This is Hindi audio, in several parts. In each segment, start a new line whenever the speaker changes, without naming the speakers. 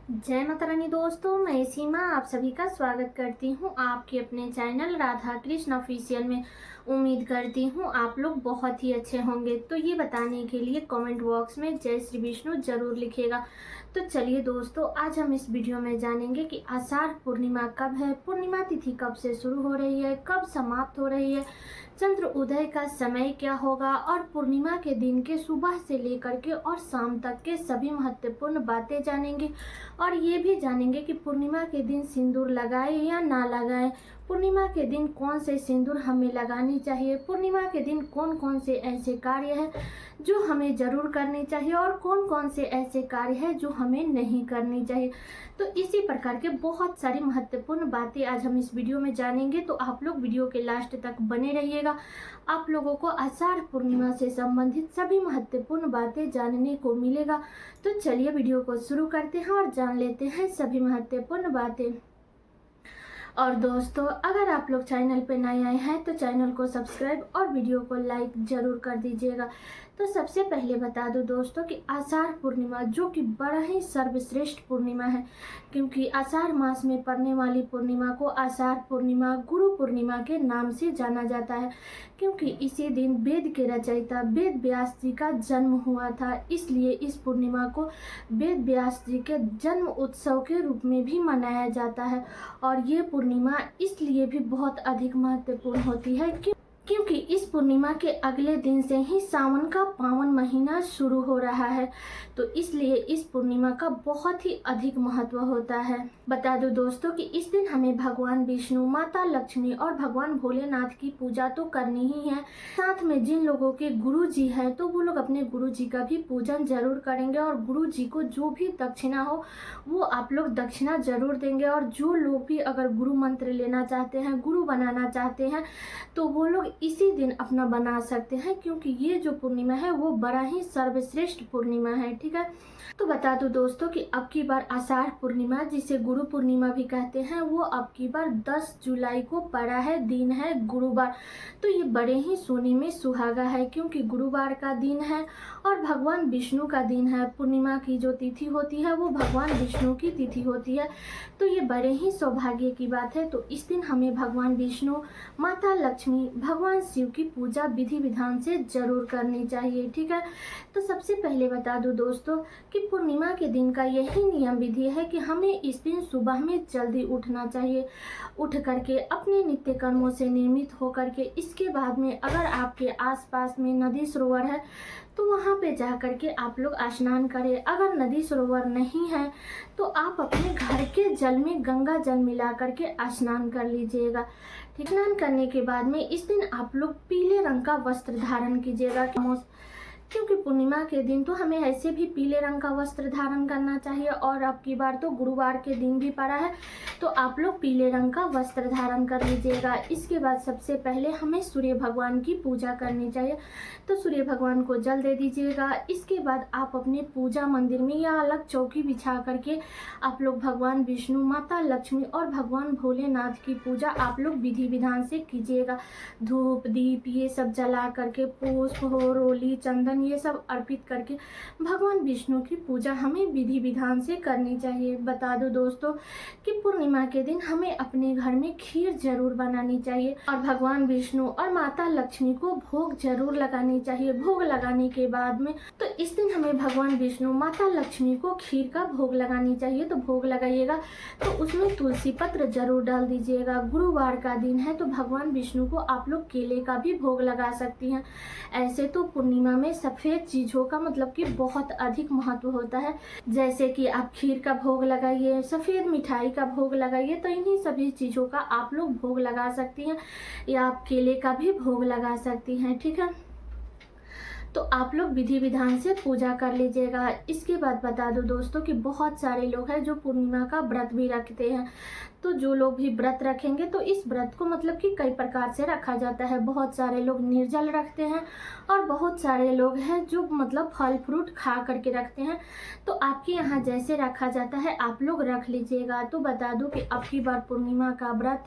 जय माता रानी दोस्तों, मैं सीमा आप सभी का स्वागत करती हूँ आपके अपने चैनल राधा कृष्ण ऑफिशियल में। उम्मीद करती हूँ आप लोग बहुत ही अच्छे होंगे। तो ये बताने के लिए कमेंट बॉक्स में जय श्री विष्णु जरूर लिखिएगा। तो चलिए दोस्तों, आज हम इस वीडियो में जानेंगे कि आषाढ़ पूर्णिमा कब है, पूर्णिमा तिथि कब से शुरू हो रही है, कब समाप्त हो रही है, चंद्र उदय का समय क्या होगा और पूर्णिमा के दिन के सुबह से लेकर के और शाम तक के सभी महत्वपूर्ण बातें जानेंगे। और ये भी जानेंगे कि पूर्णिमा के दिन सिंदूर लगाए या ना लगाए, पूर्णिमा के दिन कौन से सिंदूर हमें लगानी चाहिए, पूर्णिमा के दिन कौन कौन से ऐसे कार्य हैं जो हमें जरूर करने चाहिए और कौन कौन से ऐसे कार्य हैं जो हमें नहीं करनी चाहिए। तो इसी प्रकार के बहुत सारी महत्वपूर्ण बातें आज हम इस वीडियो में जानेंगे। तो आप लोग वीडियो के लास्ट तक बने रहिएगा। आप लोगों को आषाढ़ पूर्णिमा से संबंधित सभी महत्वपूर्ण बातें जानने को मिलेगा। तो चलिए वीडियो को शुरू करते हैं और जान लेते हैं सभी महत्वपूर्ण बातें। और दोस्तों, अगर आप लोग चैनल पे नए आए हैं तो चैनल को सब्सक्राइब और वीडियो को लाइक जरूर कर दीजिएगा। तो सबसे पहले बता दूं दोस्तों कि आषाढ़ पूर्णिमा जो कि बड़ा ही सर्वश्रेष्ठ पूर्णिमा है, क्योंकि आषाढ़ मास में पड़ने वाली पूर्णिमा को आषाढ़ पूर्णिमा गुरु पूर्णिमा के नाम से जाना जाता है, क्योंकि इसी दिन वेद के रचयिता वेद व्यास जी का जन्म हुआ था। इसलिए इस पूर्णिमा को वेद व्यास जी के जन्म उत्सव के रूप में भी मनाया जाता है। और ये पूर्णिमा इसलिए भी बहुत अधिक महत्वपूर्ण होती है क्योंकि इस पूर्णिमा के अगले दिन से ही सावन का पावन महीना शुरू हो रहा है। तो इसलिए इस पूर्णिमा का बहुत ही अधिक महत्व होता है। बता दो दोस्तों कि इस दिन हमें भगवान विष्णु, माता लक्ष्मी और भगवान भोलेनाथ की पूजा तो करनी ही है। साथ में जिन लोगों के गुरु जी है तो वो लोग अपने गुरु जी का भी पूजन जरूर करेंगे और गुरु जी को जो भी दक्षिणा हो वो आप लोग दक्षिणा जरूर देंगे। और जो लोग भी अगर गुरु मंत्र लेना चाहते हैं, गुरु बनाना चाहते हैं, तो वो लोग इसी दिन अपना बना सकते हैं, क्योंकि ये जो पूर्णिमा है वो बड़ा ही सर्वश्रेष्ठ पूर्णिमा है। ठीक है, तो बता दूं दोस्तों कि अब की बार आषाढ़ पूर्णिमा, जिसे गुरु पूर्णिमा भी कहते हैं, वो अब की बार 10 जुलाई को पड़ा है। दिन है गुरुवार। तो ये बड़े ही सोने में सुहागा है, क्योंकि गुरुवार का दिन है और भगवान विष्णु का दिन है। पूर्णिमा की जो तिथि होती है वो भगवान विष्णु की तिथि होती है। तो ये बड़े ही सौभाग्य की बात है। तो इस दिन हमें भगवान विष्णु, माता लक्ष्मी, भगवान शिव की पूजा विधि विधान से जरूर करनी चाहिए। ठीक है, तो सबसे पहले बता दूं दोस्तों कि पूर्णिमा के दिन का यही नियम विधि है कि हमें इस दिन सुबह में जल्दी उठना चाहिए। उठ करके अपने नित्य कर्मों से निर्मित होकर के इसके बाद में अगर आपके आसपास में नदी सरोवर है तो वहाँ पे जा करके आप लोग स्नान करें। अगर नदी सरोवर नहीं है तो आप अपने घर के जल में गंगा जल मिला करके स्नान कर लीजिएगा। ठीक, स्नान करने के बाद में इस दिन आप लोग पीले रंग का वस्त्र धारण कीजिएगा, क्योंकि पूर्णिमा के दिन तो हमें ऐसे भी पीले रंग का वस्त्र धारण करना चाहिए। और अब की बार तो गुरुवार के दिन भी पड़ा है, तो आप लोग पीले रंग का वस्त्र धारण कर लीजिएगा। इसके बाद सबसे पहले हमें सूर्य भगवान की पूजा करनी चाहिए, तो सूर्य भगवान को जल दे दीजिएगा। इसके बाद आप अपने पूजा मंदिर में या अलग चौकी बिछा करके आप लोग भगवान विष्णु, माता लक्ष्मी और भगवान भोलेनाथ की पूजा आप लोग विधि विधान से कीजिएगा। धूप दीप ये सब जला करके, पुष्प हो, रोली, चंदन ये सब अर्पित करके भगवान विष्णु की पूजा हमें विधि विधान से करनी चाहिए। बता दो दोस्तों कि पूर्णिमा के दिन हमें अपने घर में खीर जरूर बनानी चाहिए और भगवान विष्णु और माता लक्ष्मी को भोग जरूर लगानी चाहिए। भोग लगाने के बाद में तो इस दिन हमें भगवान विष्णु, माता लक्ष्मी को खीर का भोग लगानी चाहिए। तो भोग लगाइएगा तो उसमें तुलसी पत्र जरूर डाल दीजिएगा। गुरुवार का दिन है तो भगवान विष्णु को आप लोग केले का भी भोग लगा सकती हैं। ऐसे तो पूर्णिमा में सफेद चीजों का मतलब कि बहुत अधिक महत्व होता है, जैसे कि आप खीर का भोग लगाइए, सफेद मिठाई का भोग लगाइए। तो इन्हीं सभी चीजों का आप लोग भोग लगा सकती हैं या आप केले का भी भोग लगा सकती हैं। ठीक है, तो आप लोग विधि विधान से पूजा कर लीजिएगा। इसके बाद बता दो दोस्तों कि बहुत सारे लोग हैं जो पूर्णिमा का व्रत भी रखते हैं। तो जो लोग भी व्रत रखेंगे तो इस व्रत को मतलब कि कई प्रकार से रखा जाता है। बहुत सारे लोग निर्जल रखते हैं और बहुत सारे लोग हैं जो मतलब फल फ्रूट खा करके रखते हैं। तो आपके यहाँ जैसे रखा जाता है आप लोग रख लीजिएगा। तो बता दूं कि अब की बार पूर्णिमा का व्रत,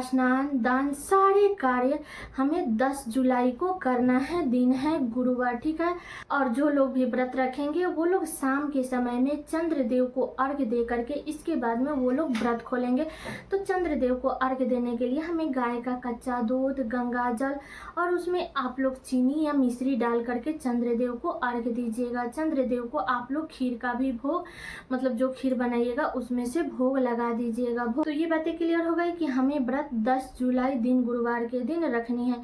स्नान, दान सारे कार्य हमें 10 जुलाई को करना है। दिन है गुरुवार। गुरुवार, ठीक है। और जो लोग भी व्रत रखेंगे वो लोग शाम के समय में चंद्रदेव को अर्घ्य दे करके इसके बाद में वो लोग व्रत खोलेंगे। तो चंद्रदेव को अर्घ्य देने के लिए हमें गाय का कच्चा दूध, गंगा जल और उसमें आप लोग चीनी या मिश्री डाल करके चंद्रदेव को अर्घ्य दीजिएगा। चंद्रदेव को आप लोग खीर का भी भोग, मतलब जो खीर बनाइएगा उसमें से भोग लगा दीजिएगा। तो ये बातें क्लियर हो गई कि हमें व्रत 10 जुलाई दिन गुरुवार के दिन रखनी है।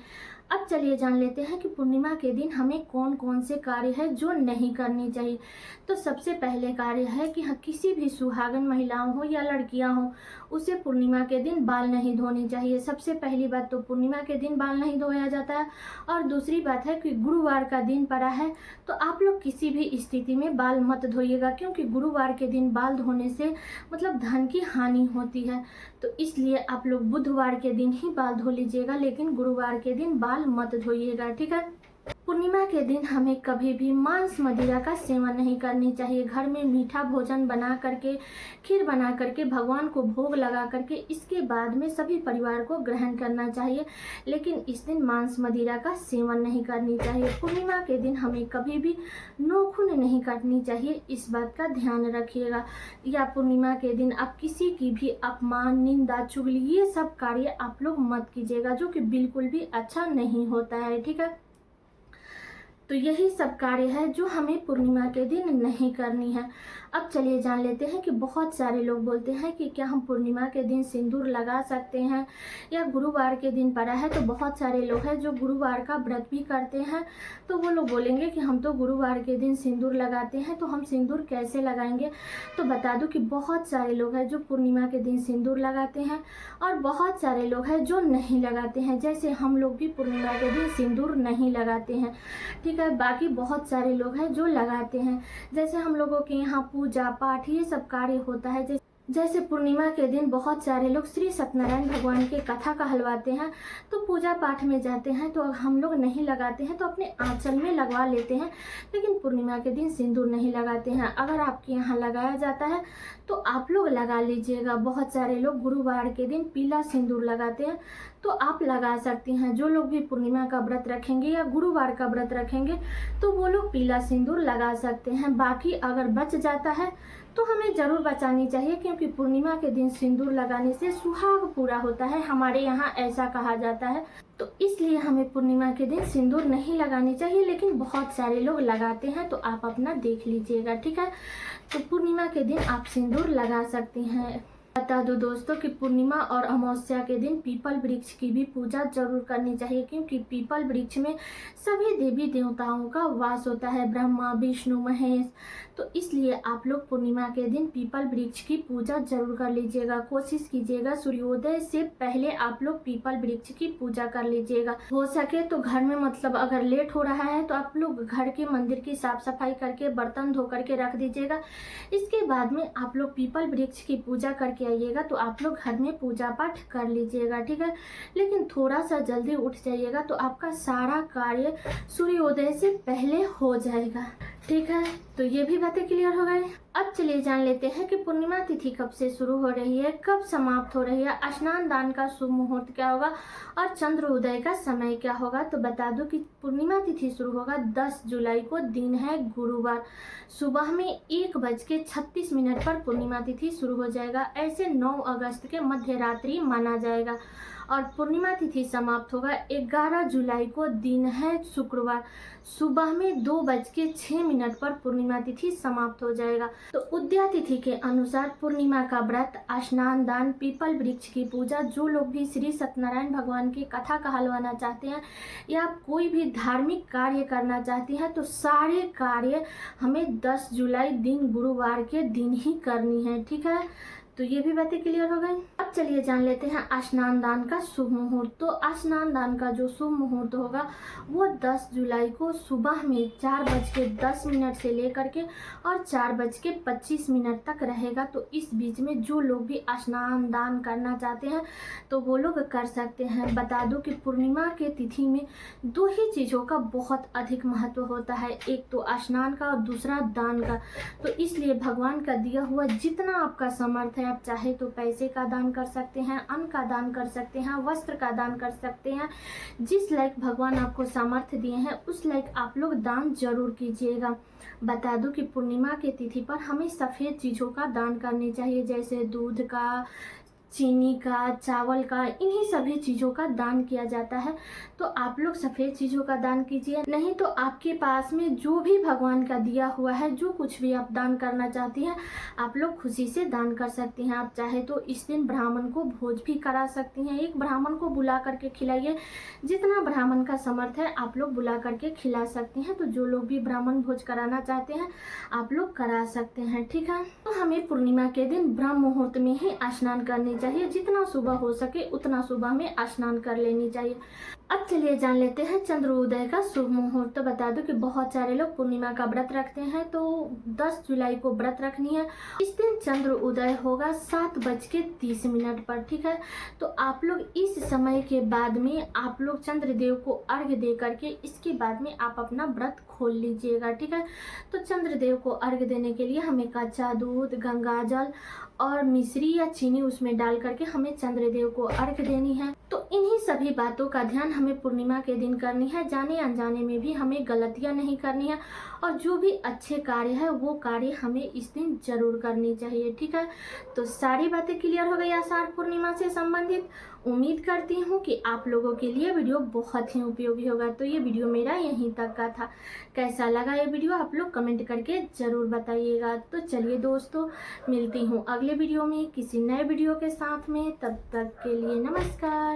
अब चलिए जान लेते हैं कि पूर्णिमा के दिन हमें कौन कौन से कार्य है जो नहीं करनी चाहिए। तो सबसे पहले कार्य है कि किसी भी सुहागन महिलाओं हो या लड़कियां हो, उसे पूर्णिमा के दिन बाल नहीं धोने चाहिए। सबसे पहली बात तो पूर्णिमा के दिन बाल नहीं धोया जाता है। और दूसरी बात है कि गुरुवार का दिन पड़ा है तो आप लोग किसी भी स्थिति में बाल मत धोइएगा, क्योंकि गुरुवार के दिन बाल धोने से मतलब धन की हानि होती है। तो इसलिए आप लोग बुधवार के दिन ही बाल धो लीजिएगा, लेकिन गुरुवार के दिन बाल मत धोइएगा, ठीक है। पूर्णिमा के दिन हमें कभी भी मांस मदिरा का सेवन नहीं करनी चाहिए। घर में मीठा भोजन बना करके, खीर बना करके भगवान को भोग लगा करके इसके बाद में सभी परिवार को ग्रहण करना चाहिए, लेकिन इस दिन मांस मदिरा का सेवन नहीं करनी चाहिए। पूर्णिमा के दिन हमें कभी भी नाखून नहीं काटनी चाहिए, इस बात का ध्यान रखिएगा। या पूर्णिमा के दिन आप किसी की भी अपमान, निंदा, चुगली ये सब कार्य आप लोग मत कीजिएगा, जो कि बिल्कुल भी अच्छा नहीं होता है, ठीक है। तो यही सब कार्य है जो हमें पूर्णिमा के दिन नहीं करनी है। अब चलिए जान लेते हैं कि बहुत सारे लोग बोलते हैं कि क्या हम पूर्णिमा के दिन सिंदूर लगा सकते हैं, या गुरुवार के दिन पड़ा है। तो बहुत सारे लोग हैं जो गुरुवार का व्रत भी करते हैं, तो वो लोग बोलेंगे कि हम तो गुरुवार के दिन सिंदूर लगाते हैं, तो हम सिंदूर कैसे लगाएंगे। तो बता दूं कि बहुत सारे लोग हैं जो पूर्णिमा के दिन सिंदूर लगाते हैं और बहुत सारे लोग हैं जो नहीं लगाते हैं। जैसे हम लोग भी पूर्णिमा के दिन सिंदूर नहीं लगाते हैं, ठीक है। बाकी बहुत सारे लोग हैं जो लगाते हैं। जैसे हम लोगों के यहाँ पूजा पाठ ये सब कार्य होता है, जैसे पूर्णिमा के दिन बहुत सारे लोग श्री सत्यनारायण भगवान के कथा कहलवाते हैं, तो पूजा पाठ में जाते हैं तो हम लोग नहीं लगाते हैं, तो अपने आंचल में लगवा लेते हैं, लेकिन पूर्णिमा के दिन सिंदूर नहीं लगाते हैं। अगर आपके यहाँ लगाया जाता है तो आप लोग लगा लीजिएगा। बहुत सारे लोग गुरुवार के दिन पीला सिंदूर लगाते हैं, तो आप लगा सकती हैं। जो लोग भी पूर्णिमा का व्रत रखेंगे या गुरुवार का व्रत रखेंगे तो वो लोग पीला सिंदूर लगा सकते हैं। बाकी अगर बच जाता है तो हमें ज़रूर बचानी चाहिए, क्योंकि पूर्णिमा के दिन सिंदूर लगाने से सुहाग पूरा होता है, हमारे यहाँ ऐसा कहा जाता है। तो इसलिए हमें पूर्णिमा के दिन सिंदूर नहीं लगानी चाहिए, लेकिन बहुत सारे लोग लगाते हैं, तो आप अपना देख लीजिएगा, ठीक है। तो पूर्णिमा के दिन आप सिंदूर लगा सकती हैं। बता दो दोस्तों कि पूर्णिमा और अमावस्या के दिन पीपल वृक्ष की भी पूजा जरूर करनी चाहिए, क्योंकि पीपल वृक्ष में सभी देवी देवताओं का वास होता है, ब्रह्मा, विष्णु, महेश। तो इसलिए आप लोग पूर्णिमा के दिन पीपल वृक्ष की पूजा जरूर कर लीजिएगा। कोशिश कीजिएगा सूर्योदय से पहले आप लोग पीपल वृक्ष की पूजा कर लीजिएगा। हो सके तो घर में, मतलब अगर लेट हो रहा है तो आप लोग घर के मंदिर की साफ सफाई करके बर्तन धो करके रख दीजिएगा। इसके बाद में आप लोग पीपल वृक्ष की पूजा करके आइएगा, तो आप लोग घर में पूजा पाठ कर लीजिएगा, ठीक है। लेकिन थोड़ा सा जल्दी उठ जाइएगा तो आपका सारा कार्य सूर्योदय से पहले हो जाएगा, ठीक है। तो ये भी बातें क्लियर हो गई। अब चलिए जान लेते हैं कि पूर्णिमा तिथि कब से शुरू हो रही है, कब समाप्त हो रही है, स्नान दान का शुभ मुहूर्त क्या होगा और चंद्रोदय का समय क्या होगा। तो बता दूं कि पूर्णिमा तिथि शुरू होगा 10 जुलाई को, दिन है गुरुवार। सुबह में 1:36 पर पूर्णिमा तिथि शुरू हो जाएगा। ऐसे 9 अगस्त के मध्य रात्रि माना जाएगा और पूर्णिमा तिथि समाप्त होगा 11 जुलाई को, दिन है शुक्रवार। सुबह में 2:06 पर पूर्णिमा तिथि समाप्त हो जाएगा। तो उदया तिथि के अनुसार पूर्णिमा का व्रत, स्नान दान, पीपल वृक्ष की पूजा, जो लोग भी श्री सत्यनारायण भगवान की कथा कहलवाना चाहते हैं या कोई भी धार्मिक कार्य करना चाहती हैं, तो सारे कार्य हमें 10 जुलाई दिन गुरुवार के दिन ही करनी है, ठीक है। तो ये भी बातें क्लियर हो गई। अब चलिए जान लेते हैं स्नान दान का शुभ मुहूर्त। तो स्नान दान का जो शुभ मुहूर्त होगा वो 10 जुलाई को सुबह में 4:10 से लेकर के और 4:25 तक रहेगा। तो इस बीच में जो लोग भी स्नान दान करना चाहते हैं तो वो लोग कर सकते हैं। बता दूं कि पूर्णिमा के तिथि में 2 ही चीज़ों का बहुत अधिक महत्व होता है, एक तो स्नान का और दूसरा दान का। तो इसलिए भगवान का दिया हुआ जितना आपका समर्थ है आप चाहे तो पैसे का दान कर सकते हैं, अन्न का दान कर सकते हैं, वस्त्र का दान कर सकते हैं। जिस लायक भगवान आपको सामर्थ्य दिए हैं उस लायक आप लोग दान जरूर कीजिएगा। बता दूं कि पूर्णिमा के तिथि पर हमें सफ़ेद चीज़ों का दान करनी चाहिए, जैसे दूध का, चीनी का, चावल का, इन्हीं सभी चीज़ों का दान किया जाता है। तो आप लोग सफ़ेद चीज़ों का दान कीजिए। नहीं तो आपके पास में जो भी भगवान का दिया हुआ है, जो कुछ भी आप दान करना चाहती हैं, आप लोग खुशी से दान कर सकती हैं। आप चाहे तो इस दिन ब्राह्मण को भोज भी करा सकती हैं। एक ब्राह्मण को बुला करके खिलाइए। जितना ब्राह्मण का समर्थ है आप लोग बुला करके खिला सकती हैं। तो जो लोग भी ब्राह्मण भोज कराना चाहते हैं आप लोग करा सकते हैं, ठीक है। तो हमें पूर्णिमा के दिन ब्रह्म मुहूर्त में ही स्नान करनी चाहिए। जितना सुबह हो सके उतना सुबह में स्नान कर लेनी चाहिए। अब चलिए जान लेते हैं चंद्र उदय का शुभ मुहूर्त। तो बता दो कि बहुत सारे लोग पूर्णिमा का व्रत रखते हैं, तो 10 जुलाई को व्रत रखनी है। इस दिन चंद्र उदय होगा 7:30 पर, ठीक है। तो आप लोग इस समय के बाद में आप लोग चंद्रदेव को अर्घ्य दे करके इसके बाद में आप अपना व्रत खोल लीजिएगा, ठीक है। तो चंद्रदेव को अर्घ्य देने के लिए हमें कच्चा दूध, गंगा जल और मिश्री या चीनी उसमें डाल करके हमें चंद्रदेव को अर्घ्य देनी है। तो इन्हीं सभी बातों का ध्यान हमें पूर्णिमा के दिन करनी है। जाने अनजाने में भी हमें गलतियां नहीं करनी है और जो भी अच्छे कार्य है वो कार्य हमें इस दिन जरूर करनी चाहिए, ठीक है। तो सारी बातें क्लियर हो गई आषाढ़ पूर्णिमा से संबंधित। उम्मीद करती हूँ कि आप लोगों के लिए वीडियो बहुत ही उपयोगी होगा। तो ये वीडियो मेरा यहीं तक का था। कैसा लगा ये वीडियो आप लोग कमेंट करके ज़रूर बताइएगा। तो चलिए दोस्तों, मिलती हूँ अगले वीडियो में किसी नए वीडियो के साथ में। तब तक के लिए नमस्कार।